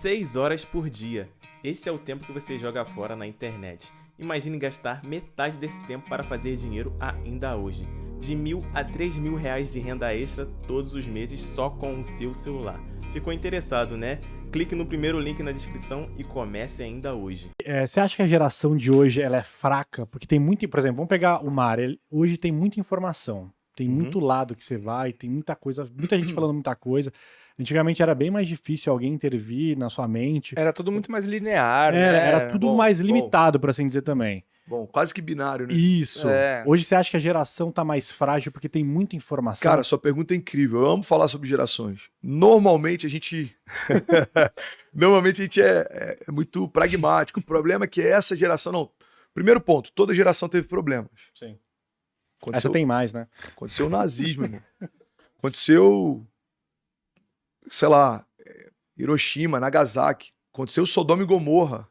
6 horas por dia. Esse é o tempo que você joga fora na internet. Imagine gastar metade desse tempo para fazer dinheiro ainda hoje. De R$ 1.000 a R$ 3.000 de renda extra todos os meses só com o seu celular. Ficou interessado, né? Clique no primeiro link na descrição e comece ainda hoje. Você acha que a geração de hoje ela é fraca? Porque tem muito, por exemplo, vamos pegar o mar. Hoje tem muita informação. Tem muito lado que você vai, tem muita coisa, muita gente falando muita coisa. Antigamente era bem mais difícil alguém intervir na sua mente. Era tudo muito mais linear, né? Era tudo mais limitado, por assim dizer também. Bom, quase que binário, né? Isso. Hoje você acha que a geração tá mais frágil porque tem muita informação? Cara, sua pergunta é incrível. Eu amo falar sobre gerações. Normalmente a gente é muito pragmático. O problema é que essa geração não. Primeiro ponto, toda geração teve problemas. Sim. Aconteceu, Essa tem mais, né? Aconteceu o nazismo, irmão. Aconteceu, sei lá, Hiroshima, Nagasaki. Aconteceu Sodoma e Gomorra.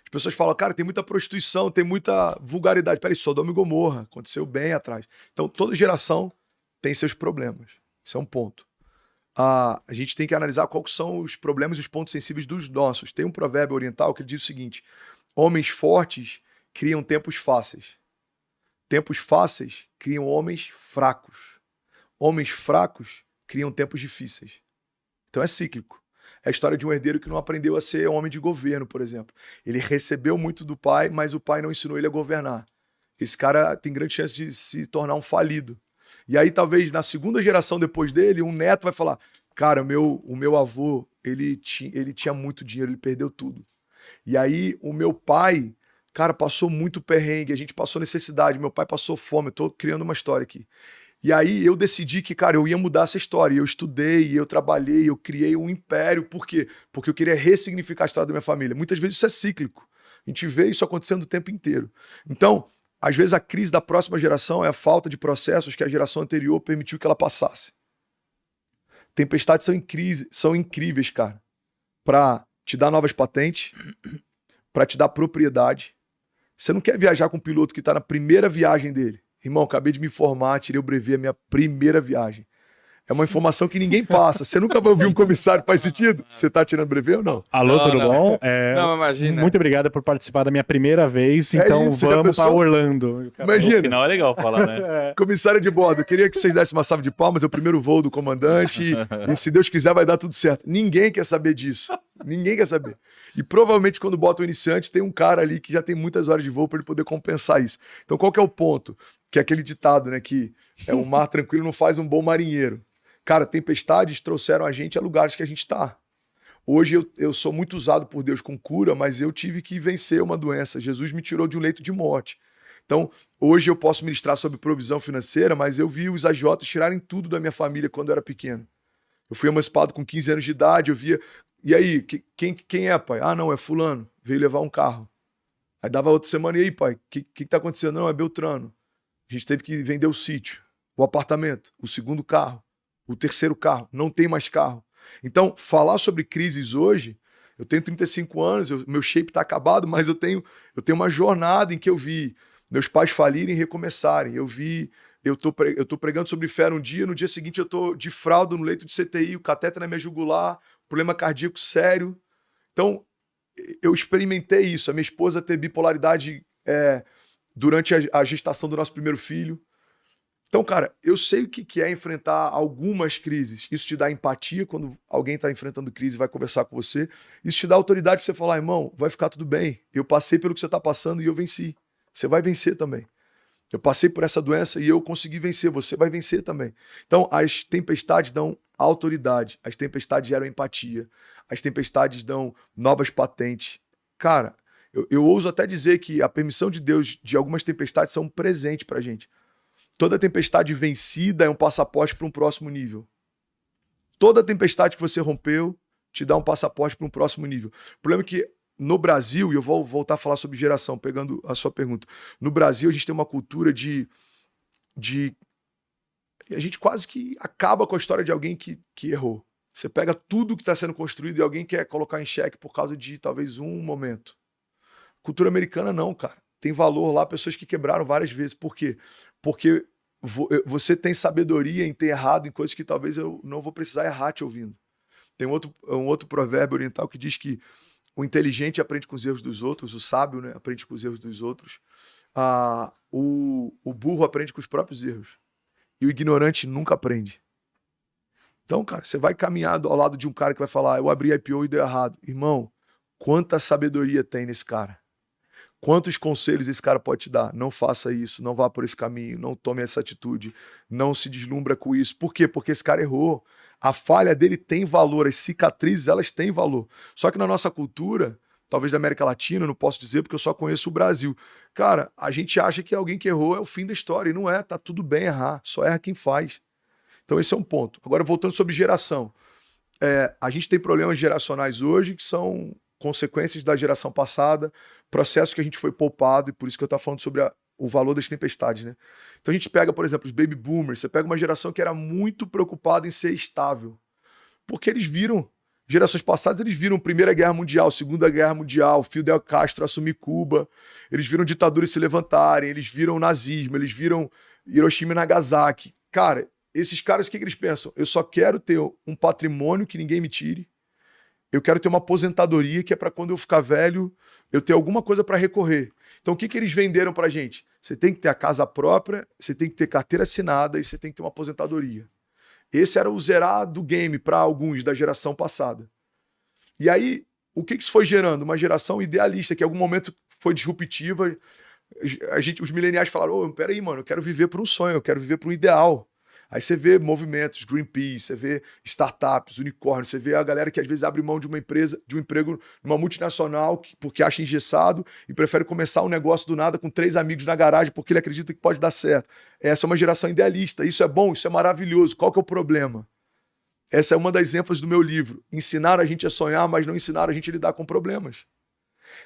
As pessoas falam, cara, tem muita prostituição, tem muita vulgaridade. Peraí, Sodoma e Gomorra. Aconteceu bem atrás. Então, toda geração tem seus problemas. Isso é um ponto. A gente tem que analisar quais são os problemas e os pontos sensíveis dos nossos. Tem um provérbio oriental que diz o seguinte: homens fortes criam tempos fáceis. Tempos fáceis criam homens fracos. Homens fracos criam tempos difíceis. Então é cíclico. É a história de um herdeiro que não aprendeu a ser homem de governo, por exemplo. Ele recebeu muito do pai, mas o pai não ensinou ele a governar. Esse cara tem grande chance de se tornar um falido. E aí, talvez, na segunda geração depois dele, um neto vai falar, cara, o meu avô, ele tinha muito dinheiro, ele perdeu tudo. E aí, o meu pai, cara, passou muito perrengue, a gente passou necessidade, meu pai passou fome, eu tô criando uma história aqui. E aí eu decidi que, cara, eu ia mudar essa história. Eu estudei, eu trabalhei, eu criei um império. Por quê? Porque eu queria ressignificar a história da minha família. Muitas vezes isso é cíclico. A gente vê isso acontecendo o tempo inteiro. Então, às vezes a crise da próxima geração é a falta de processos que a geração anterior permitiu que ela passasse. Tempestades são incríveis, cara, para te dar novas patentes, para te dar propriedade. Você não quer viajar com um piloto que está na primeira viagem dele. Irmão, acabei de me formar, tirei o brevet, a minha primeira viagem. É uma informação que ninguém passa. Você nunca vai ouvir um comissário, faz sentido? Você tá tirando brevet ou não? Alô, tudo bom? Não, imagina. Muito obrigado por participar da minha primeira vez. Então isso, vamos para Orlando. Imagina. No final é legal falar, né? Comissário de bordo, queria que vocês dessem uma salva de palmas. É o primeiro voo do comandante. E se Deus quiser, vai dar tudo certo. Ninguém quer saber disso. Ninguém quer saber. E provavelmente, quando bota o iniciante, tem um cara ali que já tem muitas horas de voo para ele poder compensar isso. Então, qual que é o ponto? Que é aquele ditado, né? Que é um mar tranquilo não faz um bom marinheiro. Cara, tempestades trouxeram a gente a lugares que a gente está. Hoje eu sou muito usado por Deus com cura, mas eu tive que vencer uma doença. Jesus me tirou de um leito de morte. Então, hoje eu posso ministrar sobre provisão financeira, mas eu vi os agiotas tirarem tudo da minha família quando eu era pequeno. Eu fui emancipado com 15 anos de idade, eu via... E aí, quem é, pai? Ah, não, é fulano. Veio levar um carro. Aí dava outra semana, e aí, pai? O que tá acontecendo? Não, é Beltrano. A gente teve que vender o sítio, o apartamento, o segundo carro, o terceiro carro. Não tem mais carro. Então, falar sobre crises hoje, eu tenho 35 anos, meu shape tá acabado, mas eu tenho uma jornada em que eu vi meus pais falirem e recomeçarem. Eu tô pregando sobre fé um dia, no dia seguinte eu tô de fralda no leito de CTI, o catéter na minha jugular, problema cardíaco sério. Então, eu experimentei isso. A minha esposa ter bipolaridade durante a gestação do nosso primeiro filho. Então, cara, eu sei o que é enfrentar algumas crises. Isso te dá empatia quando alguém está enfrentando crise e vai conversar com você. Isso te dá autoridade para você falar, irmão, vai ficar tudo bem. Eu passei pelo que você está passando e eu venci. Você vai vencer também. Eu passei por essa doença e eu consegui vencer. Você vai vencer também. Então, as tempestades dão autoridade. As tempestades geram empatia. As tempestades dão novas patentes. Cara, eu ouso até dizer que a permissão de Deus de algumas tempestades são um presente pra gente. Toda tempestade vencida é um passaporte para um próximo nível. Toda tempestade que você rompeu te dá um passaporte para um próximo nível. O problema é que no Brasil, e eu vou voltar a falar sobre geração, pegando a sua pergunta. No Brasil, a gente tem uma cultura de a gente quase que acaba com a história de alguém que errou. Você pega tudo que está sendo construído e alguém quer colocar em xeque por causa de talvez um momento. Cultura americana não, cara. Tem valor lá, pessoas que quebraram várias vezes. Por quê? Porque você tem sabedoria em ter errado em coisas que talvez eu não vou precisar errar te ouvindo. Tem um outro provérbio oriental que diz que o inteligente aprende com os erros dos outros, o sábio, né, aprende com os erros dos outros, o burro aprende com os próprios erros. E o ignorante nunca aprende. Então, cara, você vai caminhando ao lado de um cara que vai falar, eu abri a IPO e deu errado. Irmão, quanta sabedoria tem nesse cara? Quantos conselhos esse cara pode te dar? Não faça isso, não vá por esse caminho, não tome essa atitude, não se deslumbra com isso. Por quê? Porque esse cara errou. A falha dele tem valor, as cicatrizes, elas têm valor. Só que na nossa cultura, talvez da América Latina, eu não posso dizer porque eu só conheço o Brasil. Cara, a gente acha que alguém que errou é o fim da história, e não é, tá tudo bem errar, só erra quem faz. Então esse é um ponto. Agora, voltando sobre geração. A gente tem problemas geracionais hoje que são consequências da geração passada, processos que a gente foi poupado, e por isso que eu estou falando sobre o valor das tempestades, né? Então a gente pega, por exemplo, os baby boomers, você pega uma geração que era muito preocupada em ser estável, porque eles viram, gerações passadas, eles viram Primeira Guerra Mundial, Segunda Guerra Mundial, Fidel Castro assumir Cuba, eles viram ditaduras se levantarem, eles viram nazismo, eles viram Hiroshima e Nagasaki. Cara, esses caras, o que eles pensam? Eu só quero ter um patrimônio que ninguém me tire, eu quero ter uma aposentadoria que é para quando eu ficar velho, eu ter alguma coisa para recorrer. Então, o que eles venderam pra gente? Você tem que ter a casa própria, você tem que ter carteira assinada e você tem que ter uma aposentadoria. Esse era o zerar do game para alguns da geração passada. E aí, o que isso foi gerando? Uma geração idealista, que em algum momento foi disruptiva. Os mileniais falaram, peraí, mano, eu quero viver por um sonho, eu quero viver por um ideal. Aí você vê movimentos, Greenpeace, você vê startups, unicórnios, você vê a galera que às vezes abre mão de uma empresa, de um emprego numa multinacional porque acha engessado e prefere começar um negócio do nada com 3 amigos na garagem porque ele acredita que pode dar certo. Essa é uma geração idealista. Isso é bom, isso é maravilhoso. Qual que é o problema? Essa é uma das ênfases do meu livro. Ensinar a gente a sonhar, mas não ensinar a gente a lidar com problemas.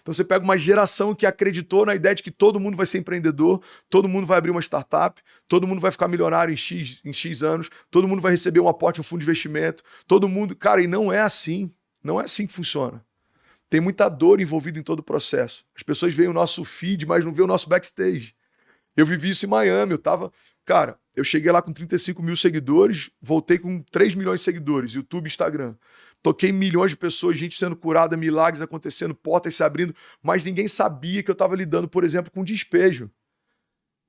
Então você pega uma geração que acreditou na ideia de que todo mundo vai ser empreendedor, todo mundo vai abrir uma startup, todo mundo vai ficar milionário em X anos, todo mundo vai receber um aporte, um fundo de investimento, todo mundo... Cara, e não é assim. Não é assim que funciona. Tem muita dor envolvida em todo o processo. As pessoas veem o nosso feed, mas não veem o nosso backstage. Eu vivi isso em Miami, Cara, eu cheguei lá com 35 mil seguidores, voltei com 3 milhões de seguidores, YouTube, Instagram. Toquei milhões de pessoas, gente sendo curada, milagres acontecendo, portas se abrindo, mas ninguém sabia que eu estava lidando, por exemplo, com despejo.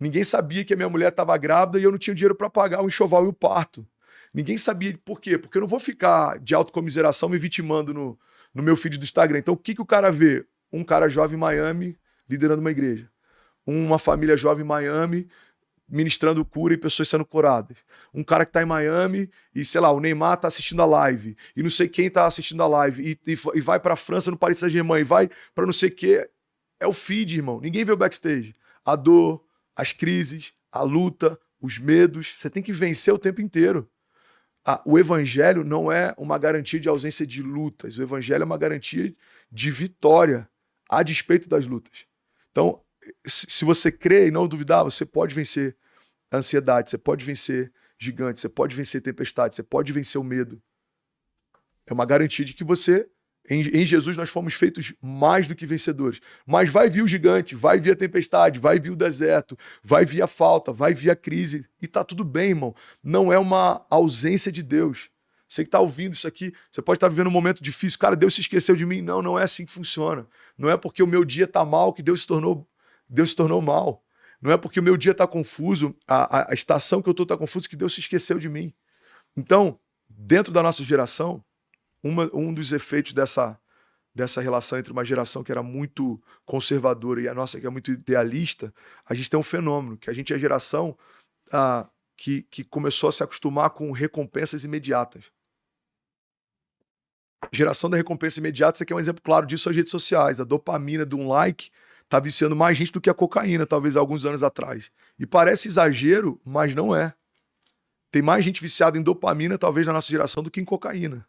Ninguém sabia que a minha mulher estava grávida e eu não tinha dinheiro para pagar o enxoval e o parto. Ninguém sabia. Por quê? Porque eu não vou ficar de autocomiseração me vitimando no meu feed do Instagram. Então, o que o cara vê? Um cara jovem em Miami liderando uma igreja. Uma família jovem em Miami ministrando cura e pessoas sendo curadas. Um cara que tá em Miami e, sei lá, o Neymar tá assistindo a live e não sei quem tá assistindo a live e vai pra França no Paris Saint-Germain e vai pra não sei o quê. É o feed, irmão. Ninguém vê o backstage. A dor, as crises, a luta, os medos. Você tem que vencer o tempo inteiro. O evangelho não é uma garantia de ausência de lutas. O evangelho é uma garantia de vitória a despeito das lutas. Então, se você crê e não duvidar, você pode vencer a ansiedade, você pode vencer gigantes, você pode vencer tempestade, você pode vencer o medo. É uma garantia de que em Jesus nós fomos feitos mais do que vencedores. Mas vai vir o gigante, vai vir a tempestade, vai vir o deserto, vai vir a falta, vai vir a crise. E tá tudo bem, irmão. Não é uma ausência de Deus. Você que está ouvindo isso aqui, você pode estar vivendo um momento difícil. Cara, Deus se esqueceu de mim. Não, não é assim que funciona. Não é porque o meu dia está mal que Deus se tornou mal. Não é porque o meu dia está confuso, a estação que eu estou está confusa, que Deus se esqueceu de mim. Então, dentro da nossa geração, um dos efeitos dessa relação entre uma geração que era muito conservadora e a nossa que é muito idealista, a gente tem um fenômeno, que a gente é a geração que começou a se acostumar com recompensas imediatas. Geração da recompensa imediata, isso aqui é um exemplo claro disso, as redes sociais. A dopamina de um like tá viciando mais gente do que a cocaína, talvez há alguns anos atrás. E parece exagero, mas não é. Tem mais gente viciada em dopamina, talvez, na nossa geração, do que em cocaína.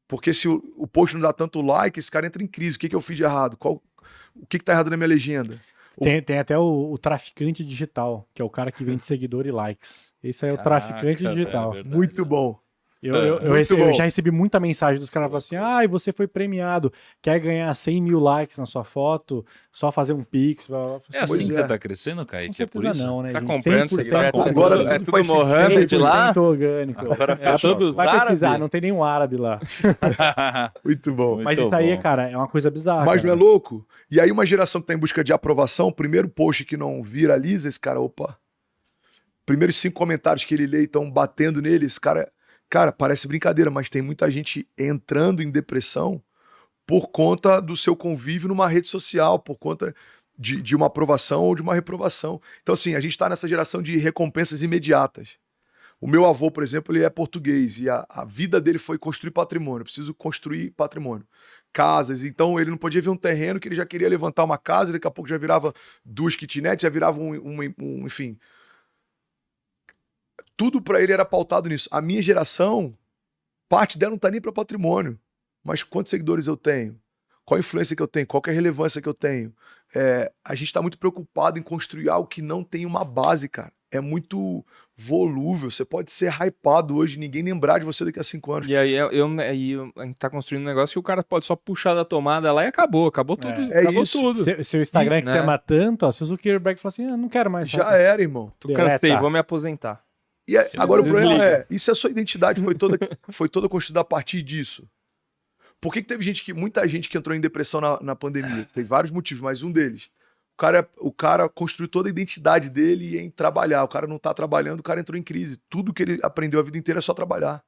Porque se o post não dá tanto like, esse cara entra em crise. O que eu fiz de errado? O que tá errado na minha legenda? Tem até o traficante digital, que é o cara que vende seguidor e likes. Esse aí é o traficante digital. É Muito bom. Eu já recebi muita mensagem dos caras falando assim, e você foi premiado, quer ganhar 100 mil likes na sua foto, só fazer um pix. É assim que você tá crescendo, Kaique? É por isso? Não, né, Tá gente? comprando 100% secreto. Agora É tudo tudo faz sentido. Mohamed lá. 100% orgânico. Agora Todos Vai pesquisar, árabes. não tem nenhum árabe lá. Muito bom. Mas isso aí, cara, é uma coisa bizarra. Mas não cara. é louco? E aí uma geração que tá em busca de aprovação, o primeiro post que não viraliza, esse cara, opa. Primeiros 5 comentários que ele lê e estão batendo nele, esse cara, parece brincadeira, mas tem muita gente entrando em depressão por conta do seu convívio numa rede social, por conta de uma aprovação ou de uma reprovação. Então, assim, a gente tá nessa geração de recompensas imediatas. O meu avô, por exemplo, ele é português e a vida dele foi construir patrimônio. Eu preciso construir patrimônio. Casas. Então, ele não podia ver um terreno que ele já queria levantar uma casa, daqui a pouco já virava 2 kitnets, já virava enfim. Tudo para ele era pautado nisso. A minha geração, parte dela não tá nem para patrimônio. Mas quantos seguidores eu tenho? Qual a influência que eu tenho? Qual que é a relevância que eu tenho? A gente tá muito preocupado em construir algo que não tem uma base, cara. É muito volúvel. Você pode ser hypado hoje, ninguém lembrar de você daqui a 5 anos. E aí a gente tá construindo um negócio que o cara pode só puxar da tomada lá e acabou tudo. É Acabou isso. tudo. Seu Instagram que né? você ama tanto, ó, se o Zuckerberg fala assim, não quero mais. Já era, irmão. Tô cansei, Deleta. vou me aposentar. E agora o problema desliga. isso é a sua identidade, foi toda construída a partir disso. Por que teve muita gente que entrou em depressão na pandemia? Tem vários motivos, mas um deles. O cara construiu toda a identidade dele em trabalhar. O cara não tá trabalhando, o cara entrou em crise. Tudo que ele aprendeu a vida inteira é só trabalhar.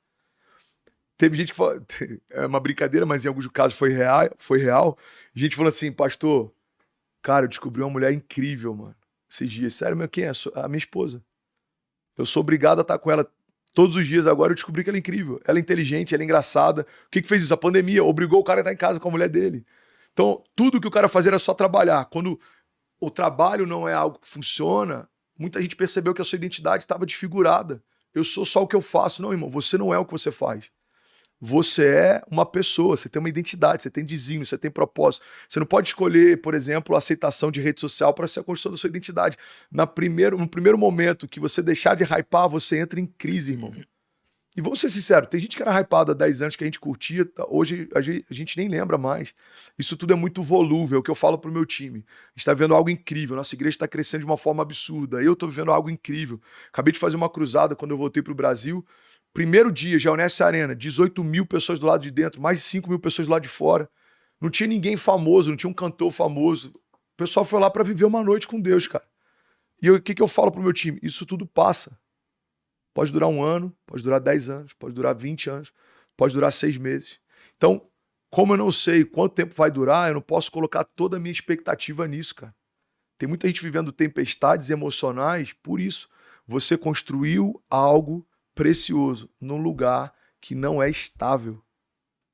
Teve gente que falou, é uma brincadeira, mas em alguns casos foi real. Gente falou assim, pastor, cara, eu descobri uma mulher incrível, mano. Esses dias. Sério, meu, quem é? A minha esposa. Eu sou obrigado a estar com ela todos os dias agora. Eu descobri que ela é incrível. Ela é inteligente, ela é engraçada. O que fez isso? A pandemia obrigou o cara a estar em casa com a mulher dele. Então, tudo que o cara fazia era só trabalhar. Quando o trabalho não é algo que funciona, muita gente percebeu que a sua identidade estava desfigurada. Eu sou só o que eu faço. Não, irmão, você não é o que você faz. Você é uma pessoa, você tem uma identidade, você tem desígnio, você tem propósito. Você não pode escolher, por exemplo, a aceitação de rede social para ser a construção da sua identidade. No primeiro momento que você deixar de hypar, você entra em crise, irmão. E vamos ser sinceros, tem gente que era hypada há 10 anos que a gente curtia, hoje a gente nem lembra mais. Isso tudo é muito volúvel, é o que eu falo pro meu time. A gente está vendo algo incrível, nossa igreja está crescendo de uma forma absurda, eu estou vivendo algo incrível. Acabei de fazer uma cruzada quando eu voltei pro Brasil. Primeiro dia, Geonesse Arena, 18 mil pessoas do lado de dentro, mais de 5 mil pessoas do lado de fora. Não tinha ninguém famoso, não tinha um cantor famoso. O pessoal foi lá para viver uma noite com Deus, cara. E o que eu falo pro meu time? Isso tudo passa. Pode durar 1 ano, pode durar 10 anos, pode durar 20 anos, pode durar 6 meses. Então, como eu não sei quanto tempo vai durar, eu não posso colocar toda a minha expectativa nisso, cara. Tem muita gente vivendo tempestades emocionais por isso. Você construiu algo precioso num lugar que não é estável.